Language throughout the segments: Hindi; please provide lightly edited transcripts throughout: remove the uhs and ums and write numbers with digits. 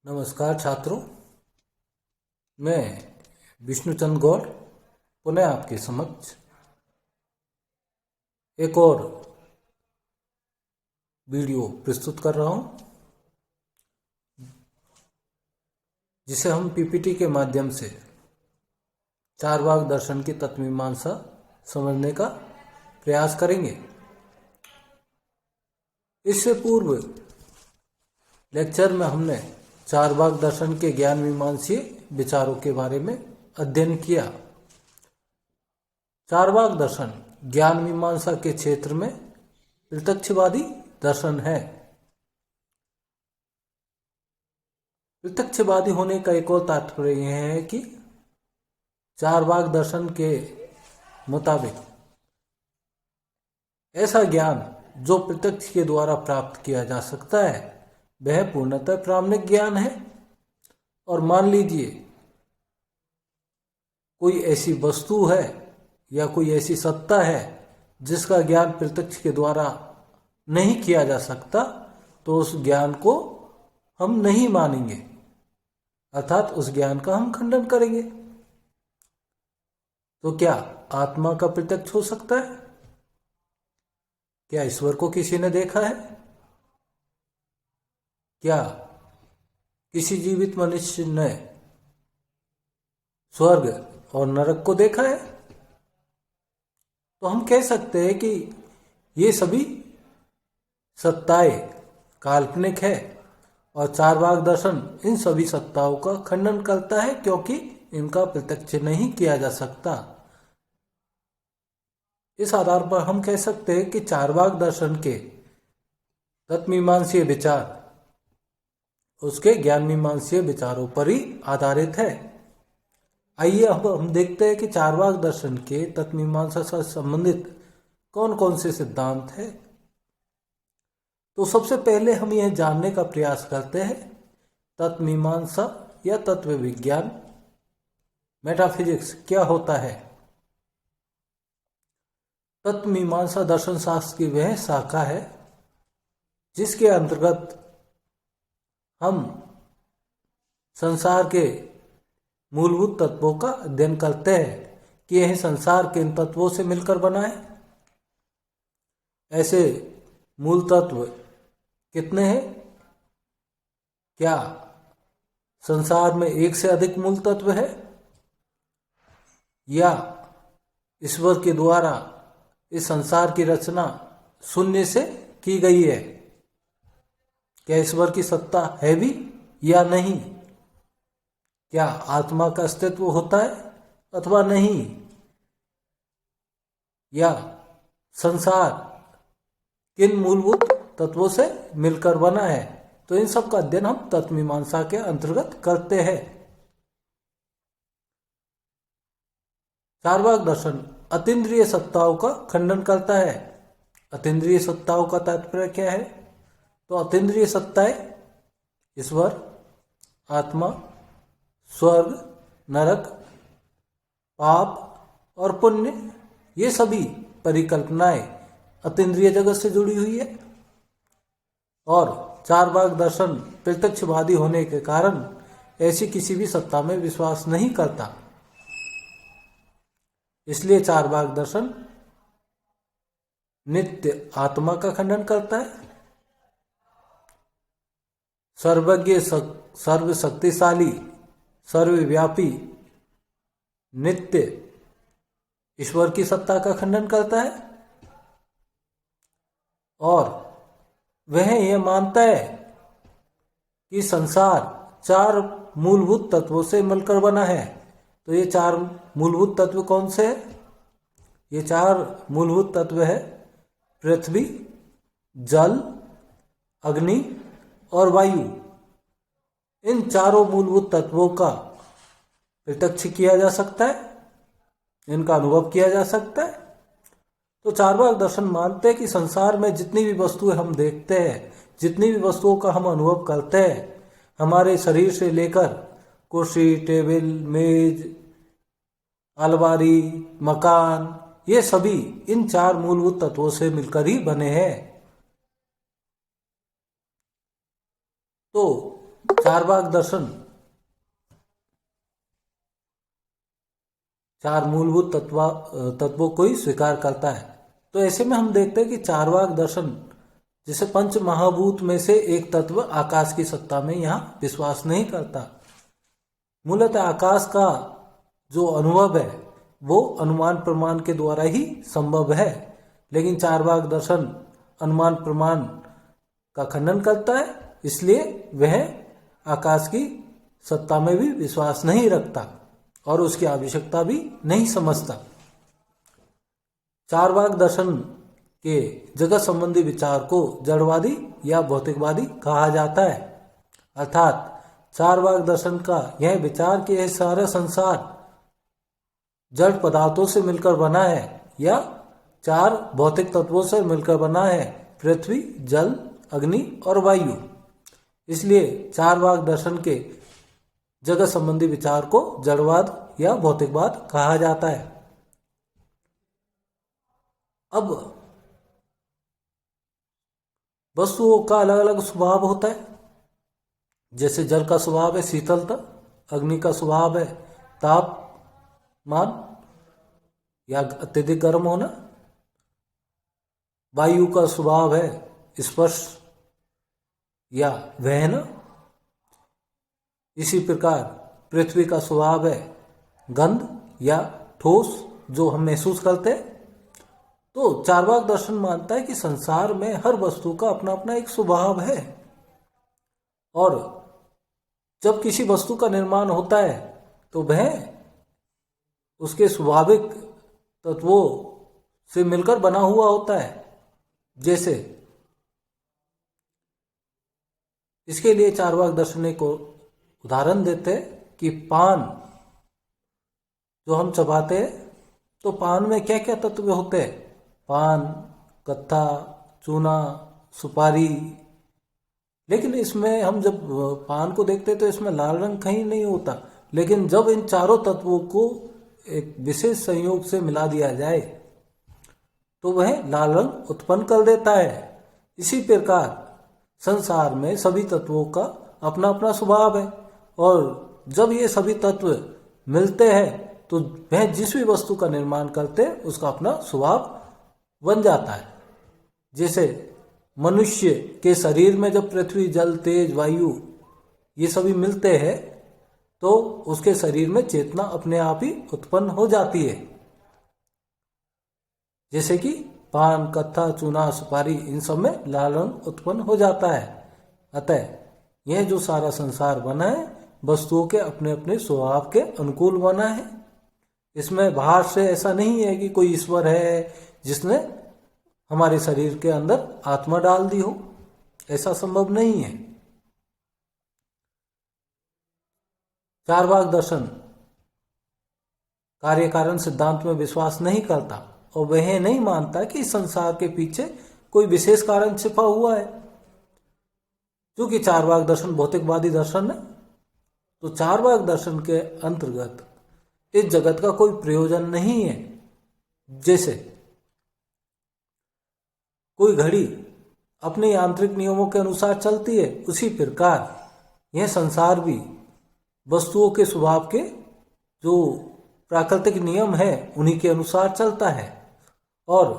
नमस्कार छात्रों, मैं विष्णुचंद गौड़ पुनः आपके समक्ष एक और वीडियो प्रस्तुत कर रहा हूं, जिसे हम पीपीटी के माध्यम से चारवाक दर्शन की तत्वमीमांसा समझने का प्रयास करेंगे। इससे पूर्व लेक्चर में हमने चारवाक दर्शन के ज्ञान मीमांसीय विचारों के बारे में अध्ययन किया। चारवाक दर्शन ज्ञान मीमांसा के क्षेत्र में प्रत्यक्षवादी दर्शन है। प्रत्यक्षवादी होने का एक और तात्पर्य यह है कि चारवाक दर्शन के मुताबिक ऐसा ज्ञान जो प्रत्यक्ष के द्वारा प्राप्त किया जा सकता है वह पूर्णतः प्रामाणिक ज्ञान है। और मान लीजिए कोई ऐसी वस्तु है या कोई ऐसी सत्ता है जिसका ज्ञान प्रत्यक्ष के द्वारा नहीं किया जा सकता, तो उस ज्ञान को हम नहीं मानेंगे, अर्थात उस ज्ञान का हम खंडन करेंगे। तो क्या आत्मा का प्रत्यक्ष हो सकता है? क्या ईश्वर को किसी ने देखा है? क्या किसी जीवित मनुष्य ने स्वर्ग और नरक को देखा है? तो हम कह सकते हैं कि ये सभी सत्ताएं काल्पनिक है और चारवाक दर्शन इन सभी सत्ताओं का खंडन करता है, क्योंकि इनका प्रत्यक्ष नहीं किया जा सकता। इस आधार पर हम कह सकते हैं कि चारवाक दर्शन के तत्वमीमांसीय विचार उसके ज्ञान मीमांसीय विचारों पर ही आधारित है। आइए अब हम देखते हैं कि चारवाक दर्शन के तत्वमीमांसा से संबंधित कौन कौन से सिद्धांत हैं। तो सबसे पहले हम यह जानने का प्रयास करते हैं तत्वमीमांसा या तत्व विज्ञान मेटाफिजिक्स क्या होता है। तत्वमीमांसा दर्शन शास्त्र की वह शाखा है जिसके अंतर्गत हम संसार के मूलभूत तत्वों का अध्ययन करते हैं कि यह संसार किन तत्वों से मिलकर बना है। ऐसे मूल तत्व कितने हैं? क्या संसार में एक से अधिक मूल तत्व है, या ईश्वर के द्वारा इस संसार की रचना शून्य से की गई है? क्या ईश्वर की सत्ता है भी या नहीं? क्या आत्मा का अस्तित्व होता है अथवा नहीं? या संसार किन मूलभूत तत्वों से मिलकर बना है? तो इन सब का अध्ययन हम तत्वमीमांसा के अंतर्गत करते हैं। चारवाक दर्शन अतीन्द्रिय सत्ताओं का खंडन करता है। अतीन्द्रिय सत्ताओं का तात्पर्य क्या है? तो अतीन्द्रिय सत्ताएं ईश्वर, आत्मा, स्वर्ग, नरक, पाप और पुण्य, ये सभी परिकल्पनाएं अतीन्द्रिय जगत से जुड़ी हुई है। और चारवाक दर्शन प्रत्यक्षवादी होने के कारण ऐसी किसी भी सत्ता में विश्वास नहीं करता। इसलिए चारवाक दर्शन नित्य आत्मा का खंडन करता है। सर्वज्ञ, सर्वशक्तिशाली, सर्वव्यापी, नित्य ईश्वर की सत्ता का खंडन करता है। और वह यह मानता है कि संसार चार मूलभूत तत्वों से मिलकर बना है। तो ये चार मूलभूत तत्व कौन से हैं? ये चार मूलभूत तत्व है पृथ्वी, जल, अग्नि और वायु। इन चारों मूलभूत तत्वों का प्रत्यक्ष किया जा सकता है, इनका अनुभव किया जा सकता है। तो चारवाक दर्शन मानते हैं कि संसार में जितनी भी वस्तुएं हम देखते हैं, जितनी भी वस्तुओं का हम अनुभव करते हैं, हमारे शरीर से लेकर कुर्सी, टेबल, मेज, अलमारी, मकान, ये सभी इन चार मूलभूत तत्वों से मिलकर ही बने हैं। तो चारवाक दर्शन चार मूलभूत तत्वों को ही स्वीकार करता है। तो ऐसे में हम देखते हैं कि चारवाक दर्शन जिसे पंच महाभूत में से एक तत्व आकाश की सत्ता में यहाँ विश्वास नहीं करता। मूलतः आकाश का जो अनुभव है वो अनुमान प्रमाण के द्वारा ही संभव है, लेकिन चारवाक दर्शन अनुमान प्रमाण का खंडन करता है, इसलिए वह आकाश की सत्ता में भी विश्वास नहीं रखता और उसकी आवश्यकता भी नहीं समझता। चारवाक दर्शन के जगत संबंधी विचार को जड़वादी या भौतिकवादी कहा जाता है। अर्थात चारवाक दर्शन का यह विचार कि यह सारा संसार जड़ पदार्थों से मिलकर बना है या चार भौतिक तत्वों से मिलकर बना है, पृथ्वी, जल, अग्नि और वायु। इसलिए चारवाक दर्शन के जगत संबंधी विचार को जड़वाद या भौतिकवाद कहा जाता है। अब वस्तुओं का अलग अलग स्वभाव होता है। जैसे जल का स्वभाव है शीतलता, अग्नि का स्वभाव है तापमान या अत्यधिक गर्म होना, वायु का स्वभाव है स्पर्श या वहना, इसी प्रकार पृथ्वी का स्वभाव है गंध या ठोस जो हम महसूस करते हैं। तो चारवाक दर्शन मानता है कि संसार में हर वस्तु का अपना अपना एक स्वभाव है और जब किसी वस्तु का निर्माण होता है तो वह उसके स्वाभाविक तत्वों से मिलकर बना हुआ होता है। जैसे इसके लिए चारवाक दर्शन को उदाहरण देते हैं कि पान जो हम चबाते हैं तो पान में क्या क्या तत्व होते हैं? पान, कत्था, चूना, सुपारी। लेकिन इसमें हम जब पान को देखते हैं तो इसमें लाल रंग कहीं नहीं होता, लेकिन जब इन चारों तत्वों को एक विशेष संयोग से मिला दिया जाए तो वह लाल रंग उत्पन्न कर देता है। इसी प्रकार संसार में सभी तत्वों का अपना अपना स्वभाव है और जब ये सभी तत्व मिलते हैं तो वह जिस भी वस्तु का निर्माण करते हैं उसका अपना स्वभाव बन जाता है। जैसे मनुष्य के शरीर में जब पृथ्वी, जल, तेज, वायु ये सभी मिलते हैं तो उसके शरीर में चेतना अपने आप ही उत्पन्न हो जाती है। जैसे कि पान, कत्था, चूना, सुपारी इन सब में लाल रंग उत्पन्न हो जाता है। अतः यह जो सारा संसार बना है वस्तुओं के अपने अपने स्वभाव के अनुकूल बना है। इसमें बाहर से ऐसा नहीं है कि कोई ईश्वर है जिसने हमारे शरीर के अंदर आत्मा डाल दी हो, ऐसा संभव नहीं है। चारवाक दर्शन कार्य कारण सिद्धांत में विश्वास नहीं करता और वह नहीं मानता कि संसार के पीछे कोई विशेष कारण छिपा हुआ है। क्योंकि चारवाक दर्शन भौतिकवादी दर्शन है तो चारवाक दर्शन के अंतर्गत इस जगत का कोई प्रयोजन नहीं है। जैसे कोई घड़ी अपने यांत्रिक नियमों के अनुसार चलती है, उसी प्रकार यह संसार भी वस्तुओं के स्वभाव के जो प्राकृतिक नियम है उन्हीं के अनुसार चलता है और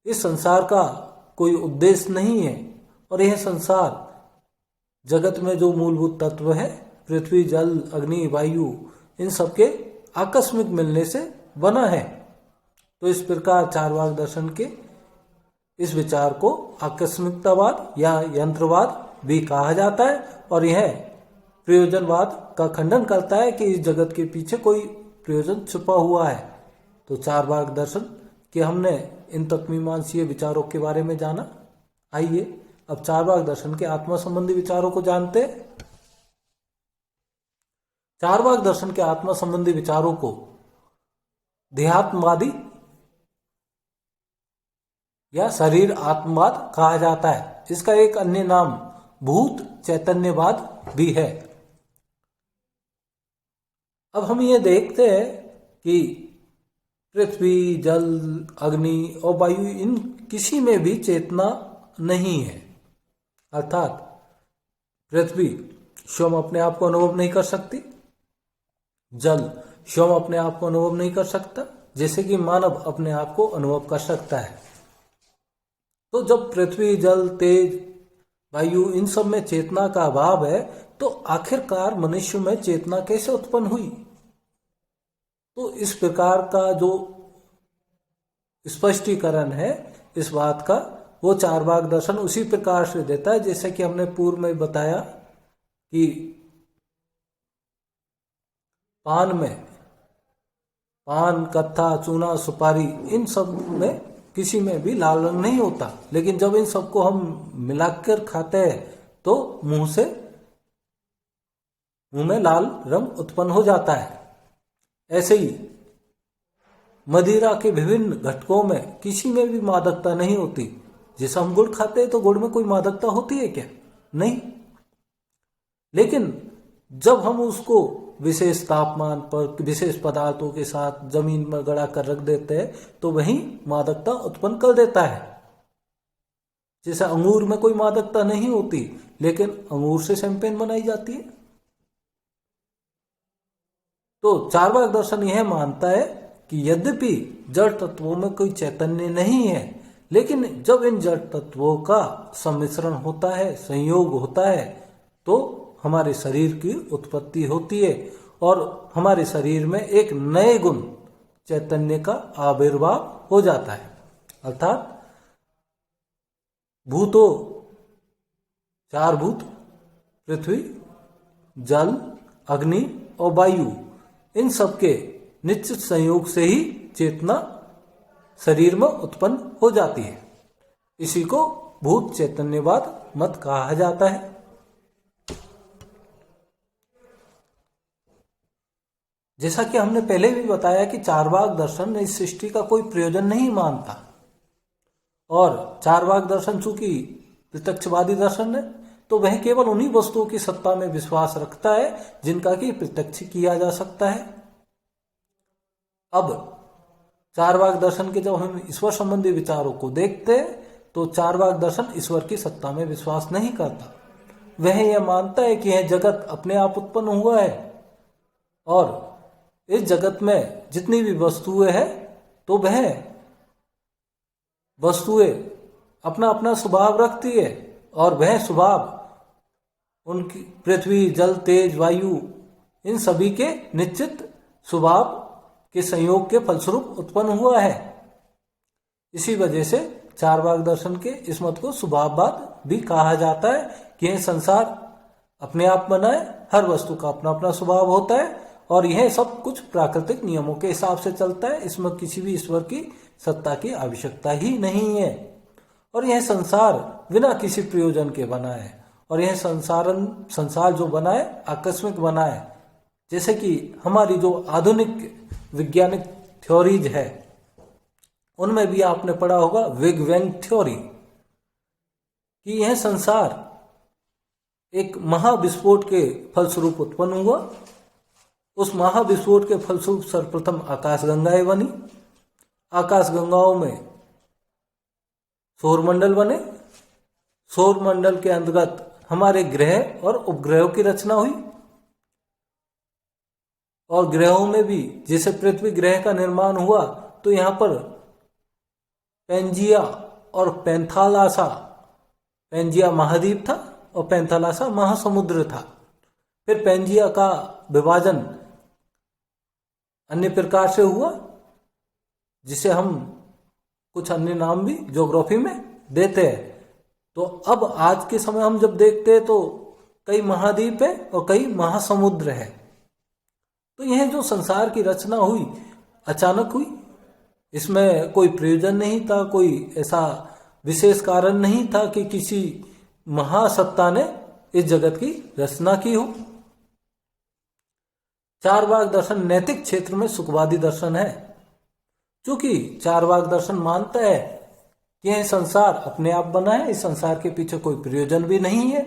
इस संसार का कोई उद्देश्य नहीं है। और यह संसार जगत में जो मूलभूत तत्व है पृथ्वी, जल, अग्नि, वायु इन सबके आकस्मिक मिलने से बना है। तो इस प्रकार चारवाक दर्शन के इस विचार को आकस्मिकतावाद या यंत्रवाद भी कहा जाता है और यह प्रयोजनवाद का खंडन करता है कि इस जगत के पीछे कोई प्रयोजन छुपा हुआ है। तो चारवाक दर्शन के हमने इन तत्वमीमांसीय विचारों के बारे में जाना। आइए अब चारवाक दर्शन के आत्मा संबंधी विचारों को जानते हैं। चारवाक दर्शन के आत्मा संबंधी विचारों को देहात्मवादी या शरीर आत्मवाद कहा जाता है। इसका एक अन्य नाम भूत चैतन्यवाद भी है। अब हम ये देखते हैं कि पृथ्वी, जल, अग्नि और वायु इन किसी में भी चेतना नहीं है। अर्थात पृथ्वी स्वयं अपने आप को अनुभव नहीं कर सकती, जल स्वयं अपने आप को अनुभव नहीं कर सकता, जैसे कि मानव अपने आप को अनुभव कर सकता है। तो जब पृथ्वी, जल, तेज, वायु इन सब में चेतना का अभाव है, तो आखिरकार मनुष्य में चेतना कैसे उत्पन्न हुई? तो इस प्रकार का जो स्पष्टीकरण है इस बात का, वो चारवाक दर्शन उसी प्रकार से देता है, जैसे कि हमने पूर्व में बताया कि पान, कत्था, चूना, सुपारी इन सब में किसी में भी लाल रंग नहीं होता, लेकिन जब इन सबको हम मिलाकर खाते हैं तो मुंह में लाल रंग उत्पन्न हो जाता है। ऐसे ही मदिरा के विभिन्न घटकों में किसी में भी मादकता नहीं होती। जैसे हम गुड़ खाते हैं तो गुड़ में कोई मादकता होती है क्या? नहीं। लेकिन जब हम उसको विशेष तापमान पर विशेष पदार्थों के साथ जमीन में गड़ा कर रख देते हैं तो वही मादकता उत्पन्न कर देता है। जैसे अंगूर में कोई मादकता नहीं होती, लेकिन अंगूर से शैंपेन बनाई जाती है। तो चारवाक दर्शन यह मानता है कि यद्यपि जड़ तत्वों में कोई चैतन्य नहीं है, लेकिन जब इन जड़ तत्वों का सम्मिश्रण होता है, संयोग होता है, तो हमारे शरीर की उत्पत्ति होती है और हमारे शरीर में एक नए गुण चैतन्य का आविर्भाव हो जाता है। अर्थात भूतो चार भूत, पृथ्वी, जल, अग्नि और वायु, इन सब के निश्चित संयोग से ही चेतना शरीर में उत्पन्न हो जाती है। इसी को भूत चैतन्यवाद मत कहा जाता है। जैसा कि हमने पहले भी बताया कि चारवाक दर्शन इस सृष्टि का कोई प्रयोजन नहीं मानता, और चारवाक दर्शन चूंकि प्रत्यक्षवादी दर्शन है तो वह केवल उन्हीं वस्तुओं की सत्ता में विश्वास रखता है जिनका कि प्रत्यक्ष किया जा सकता है। अब चारवाक दर्शन के जब हम ईश्वर संबंधी विचारों को देखते हैं तो चारवाक दर्शन ईश्वर की सत्ता में विश्वास नहीं करता। वह यह मानता है कि यह जगत अपने आप उत्पन्न हुआ है और इस जगत में जितनी भी वस्तुएं हैं तो वह वस्तुएं अपना अपना स्वभाव रखती है, और वह स्वभाव उनकी पृथ्वी, जल, तेज, वायु इन सभी के निश्चित स्वभाव के संयोग के फलस्वरूप उत्पन्न हुआ है। इसी वजह से चारवाक दर्शन के इस मत को स्वभाववाद भी कहा जाता है कि यह संसार अपने आप बना है, हर वस्तु का अपना अपना स्वभाव होता है और यह सब कुछ प्राकृतिक नियमों के हिसाब से चलता है। इसमें किसी भी ईश्वर की सत्ता की आवश्यकता ही नहीं है, और यह संसार बिना किसी प्रयोजन के बना है, और यह संसार जो बना है आकस्मिक बना है। जैसे कि हमारी जो आधुनिक वैज्ञानिक थ्योरीज है उनमें भी आपने पढ़ा होगा बिग बैंग थ्योरी, कि यह संसार एक महाविस्फोट के फलस्वरूप उत्पन्न हुआ। उस महाविस्फोट के फलस्वरूप सर्वप्रथम आकाशगंगाएं बनी, आकाशगंगाओं में सौरमंडल बने, सौरमंडल के अंतर्गत हमारे ग्रह और उपग्रहों की रचना हुई, और ग्रहों में भी जैसे पृथ्वी ग्रह का निर्माण हुआ तो यहाँ पर पेंजिया और पैंथालासा, पेंजिया महाद्वीप था और पैंथालासा महासमुद्र था। फिर पेंजिया का विभाजन अन्य प्रकार से हुआ, जिसे हम कुछ अन्य नाम भी ज्योग्राफी में देते हैं। तो अब आज के समय हम जब देखते हैं तो कई महाद्वीप है और कई महासमुद्र है। तो यह जो संसार की रचना हुई अचानक हुई, इसमें कोई प्रयोजन नहीं था, कोई ऐसा विशेष कारण नहीं था कि किसी महासत्ता ने इस जगत की रचना की हो। चारवाक दर्शन नैतिक क्षेत्र में सुखवादी दर्शन है, क्योंकि चारवाक दर्शन मानता है कि यह संसार अपने आप बना है, इस संसार के पीछे कोई प्रयोजन भी नहीं है।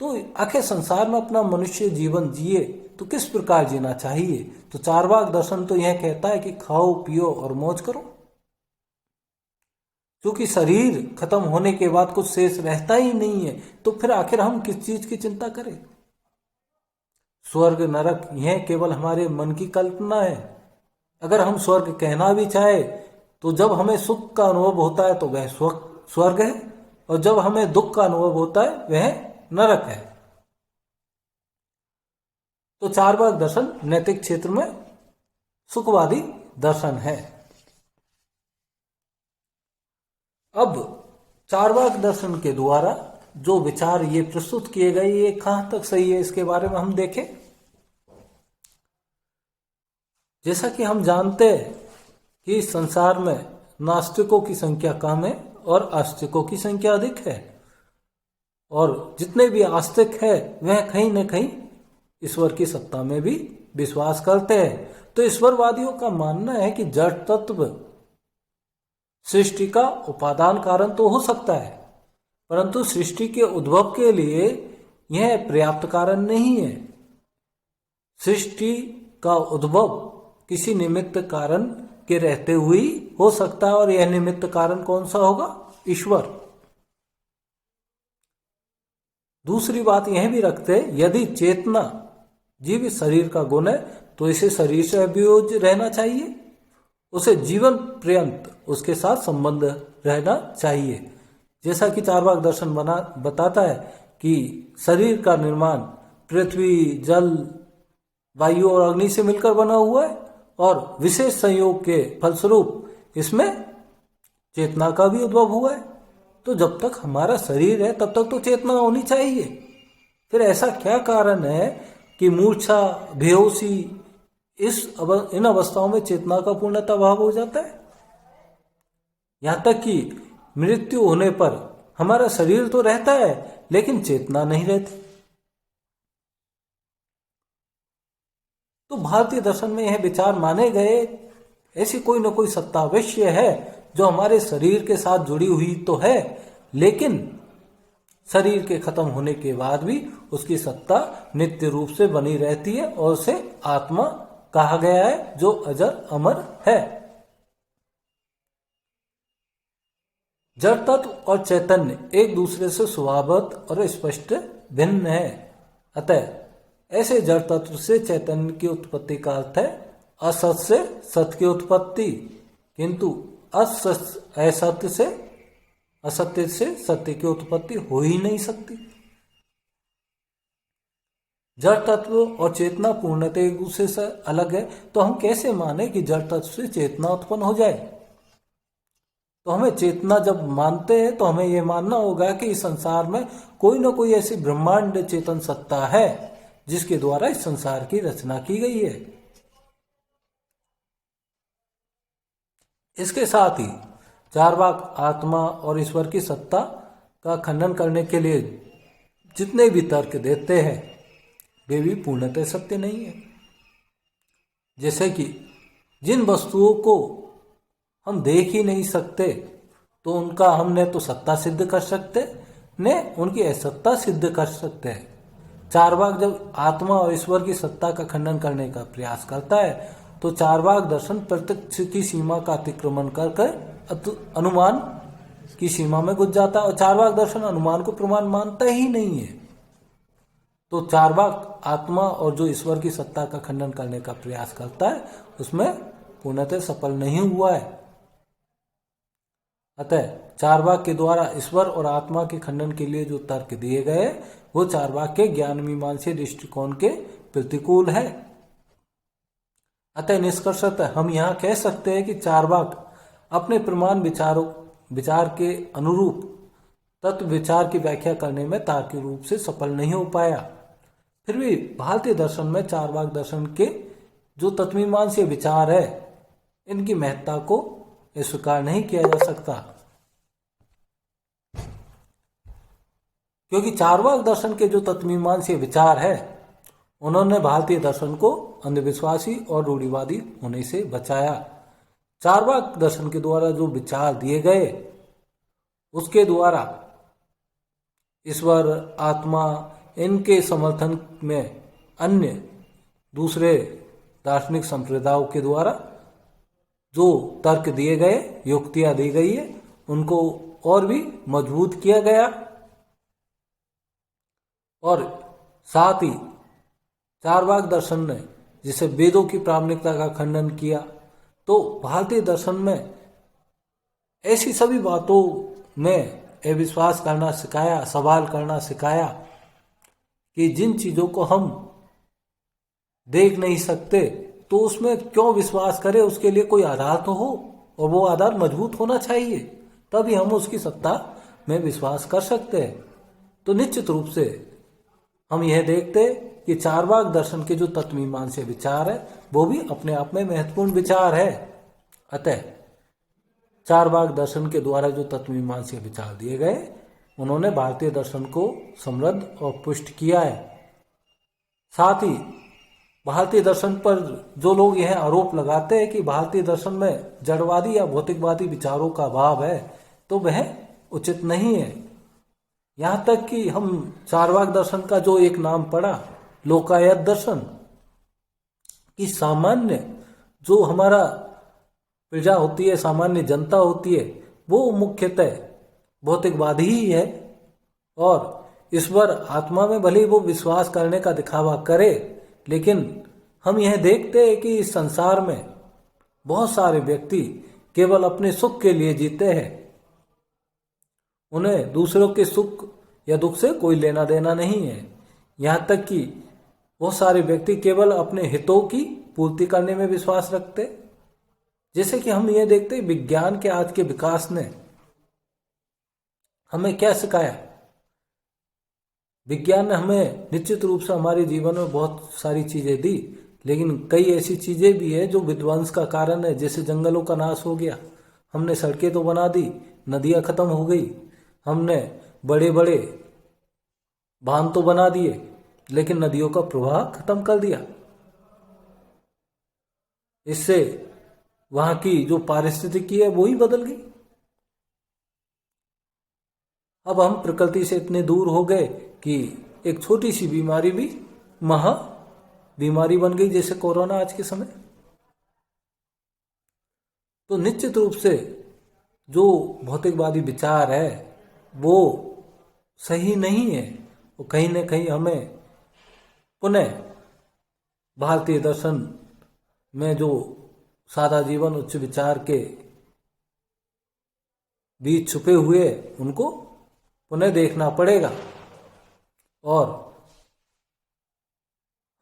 तो आखिर संसार में अपना मनुष्य जीवन जिए तो किस प्रकार जीना चाहिए? तो चारवाक दर्शन तो यह कहता है कि खाओ, पियो और मौज करो, क्योंकि शरीर खत्म होने के बाद कुछ शेष रहता ही नहीं है, तो फिर आखिर हम किस चीज की चिंता करें? स्वर्ग नरक यह केवल हमारे मन की कल्पना है। अगर हम स्वर्ग कहना भी चाहे तो जब हमें सुख का अनुभव होता है तो वह स्वर्ग है, और जब हमें दुख का अनुभव होता है वह नरक है। तो चारवाक दर्शन नैतिक क्षेत्र में सुखवादी दर्शन है। अब चारवाक दर्शन के द्वारा जो विचार ये प्रस्तुत किए गए ये कहां तक सही है इसके बारे में हम देखें। जैसा कि हम जानते हैं कि संसार में नास्तिकों की संख्या कम है और आस्तिकों की संख्या अधिक है, और जितने भी आस्तिक है वह कहीं न कहीं ईश्वर की सत्ता में भी विश्वास करते हैं। तो ईश्वरवादियों का मानना है कि जड़ तत्व सृष्टि का उपादान कारण तो हो सकता है, परंतु सृष्टि के उद्भव के लिए यह पर्याप्त कारण नहीं है। सृष्टि का उद्भव किसी निमित्त कारण के रहते हुए हो सकता है, और यह निमित्त कारण कौन सा होगा? ईश्वर। दूसरी बात यह भी रखते हैं, यदि चेतना जीव शरीर का गुण है तो इसे शरीर से अभियोज रहना चाहिए, उसे जीवन पर्यंत उसके साथ संबंध रहना चाहिए। जैसा कि चारवाक दर्शन बताता है कि शरीर का निर्माण पृथ्वी, जल, वायु और अग्नि से मिलकर बना हुआ है, और विशेष संयोग के फलस्वरूप इसमें चेतना का भी उद्भव हुआ है। तो जब तक हमारा शरीर है तब तक तो चेतना होनी चाहिए। फिर ऐसा क्या कारण है कि मूर्छा, बेहोशी इन अवस्थाओं में चेतना का पूर्णतः अभाव हो जाता है? यहां तक कि मृत्यु होने पर हमारा शरीर तो रहता है लेकिन चेतना नहीं रहती। तो भारतीय दर्शन में यह विचार माने गए, ऐसी कोई न कोई सत्ता अवश्य है जो हमारे शरीर के साथ जुड़ी हुई तो है, लेकिन शरीर के खत्म होने के बाद भी उसकी सत्ता नित्य रूप से बनी रहती है, और उसे आत्मा कहा गया है जो अजर अमर है। जड़ तत्व और चैतन्य एक दूसरे से स्वभावतः और स्पष्ट भिन्न है। अतः ऐसे जड़ तत्व से चैतन्य की उत्पत्ति का अर्थ है असत से सत की उत्पत्ति, किंतु असत्य से सत्य की उत्पत्ति हो ही नहीं सकती। जड़ तत्व और चेतना पूर्णतः एक दूसरे से अलग है, तो हम कैसे माने कि जड़ तत्व से चेतना उत्पन्न हो जाए? तो हमें चेतना जब मानते हैं तो हमें यह मानना होगा कि इस संसार में कोई ना कोई ऐसी ब्रह्मांड चेतन सत्ता है जिसके द्वारा इस संसार की रचना की गई है। इसके साथ ही चारवाक आत्मा और ईश्वर की सत्ता का खंडन करने के लिए जितने भी तर्क देते हैं वे भी पूर्णतः सत्य नहीं है। जैसे कि जिन वस्तुओं को हम देख ही नहीं सकते तो उनका हम न तो सत्ता सिद्ध कर सकते न उनकी असत्ता सिद्ध कर सकते हैं। चारवाक जब आत्मा और ईश्वर की सत्ता का खंडन करने का प्रयास करता है तो चारवाक दर्शन प्रत्यक्ष की सीमा का अतिक्रमण कर अनुमान की सीमा में घुस जाता है, और चारवाक दर्शन अनुमान को प्रमाण मानता ही नहीं है। तो चारवाक आत्मा और जो ईश्वर की सत्ता का खंडन करने का प्रयास करता है उसमें पूर्णतः सफल नहीं हुआ है। अतः चारवाक के द्वारा ईश्वर और आत्मा के खंडन के लिए जो तर्क दिए गए वो चारवाक के ज्ञान मीमांसीय दृष्टिकोण के प्रतिकूल है। अतः निष्कर्षतः हम यहाँ कह सकते हैं कि चारवाक अपने प्रमाण विचार के अनुरूप तत्व विचार की व्याख्या करने में तार्किक रूप से सफल नहीं हो पाया। फिर भी भारतीय दर्शन में चारवाक दर्शन के जो तत्वमीमांसीय विचार है इनकी महत्ता को स्वीकार नहीं किया जा सकता, क्योंकि चारवाक दर्शन के जो तत्वमीमांसीय विचार है उन्होंने भारतीय दर्शन को अंधविश्वासी और रूढ़िवादी होने से बचाया। चारवाक दर्शन के द्वारा जो विचार दिए गए उसके द्वारा ईश्वर, आत्मा, इनके समर्थन में अन्य दूसरे दार्शनिक संप्रदायों के द्वारा जो तर्क दिए गए, युक्तियां दी गई है, उनको और भी मजबूत किया गया। और साथ ही चारवाक दर्शन ने जिसे वेदों की प्रामाणिकता का खंडन किया, तो भारतीय दर्शन में ऐसी सभी बातों में अविश्वास करना सिखाया, सवाल करना सिखाया कि जिन चीज़ों को हम देख नहीं सकते तो उसमें क्यों विश्वास करें, उसके लिए कोई आधार तो हो, और वो आधार मजबूत होना चाहिए, तभी हम उसकी सत्ता में विश्वास कर सकते हैं। तो निश्चित रूप से हम यह देखते कि चारवाक दर्शन के जो तत्वमीमांसा विचार है वो भी अपने आप में महत्वपूर्ण विचार है। अतः चारवाक दर्शन के द्वारा जो तत्वमीमांसा विचार दिए गए, उन्होंने भारतीय दर्शन को समृद्ध और पुष्ट किया है। साथ ही भारतीय दर्शन पर जो लोग यह आरोप लगाते हैं कि भारतीय दर्शन में जड़वादी या भौतिकवादी विचारों का अभाव है, तो वह उचित नहीं है। यहाँ तक कि हम चारवाक दर्शन का जो एक नाम पढ़ा, लोकायत दर्शन, कि सामान्य जो हमारा प्रजा होती है, सामान्य जनता होती है, वो मुख्यतः भौतिकवादी ही है, और इस पर आत्मा में भले वो विश्वास करने का दिखावा करे, लेकिन हम यह देखते हैं कि इस संसार में बहुत सारे व्यक्ति केवल अपने सुख के लिए जीते हैं। उन्हें दूसरों के सुख या दुख से कोई लेना देना नहीं है। यहाँ तक कि बहुत सारे व्यक्ति केवल अपने हितों की पूर्ति करने में विश्वास रखते। जैसे कि हम ये देखते हैं, विज्ञान के आज के विकास ने हमें क्या सिखाया। विज्ञान ने हमें निश्चित रूप से हमारे जीवन में बहुत सारी चीजें दी, लेकिन कई ऐसी चीजें भी है जो विध्वंस का कारण है। जैसे जंगलों का नाश हो गया, हमने सड़कें तो बना दी, नदियां खत्म हो गई, हमने बड़े बड़े बांध तो बना दिए, लेकिन नदियों का प्रवाह खत्म कर दिया। इससे वहां की जो पारिस्थितिकी है वो ही बदल गई। अब हम प्रकृति से इतने दूर हो गए कि एक छोटी सी बीमारी भी महा बीमारी बन गई, जैसे कोरोना आज के समय। तो निश्चित रूप से जो भौतिकवादी विचार है वो सही नहीं है, वो कहीं न कहीं हमें पुनः भारतीय दर्शन में जो सादा जीवन उच्च विचार के बीच छुपे हुए उनको पुनः देखना पड़ेगा, और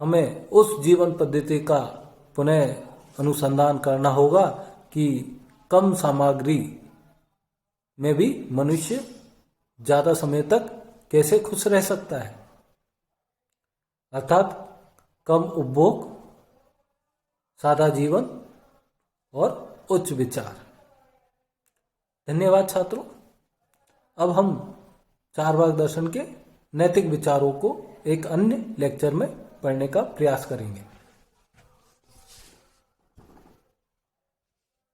हमें उस जीवन पद्धति का पुनः अनुसंधान करना होगा कि कम सामग्री में भी मनुष्य ज़्यादा समय तक कैसे खुश रह सकता है, अर्थात कम उपभोग, सादा जीवन और उच्च विचार। धन्यवाद छात्रों। अब हम चारवाक दर्शन के नैतिक विचारों को एक अन्य लेक्चर में पढ़ने का प्रयास करेंगे।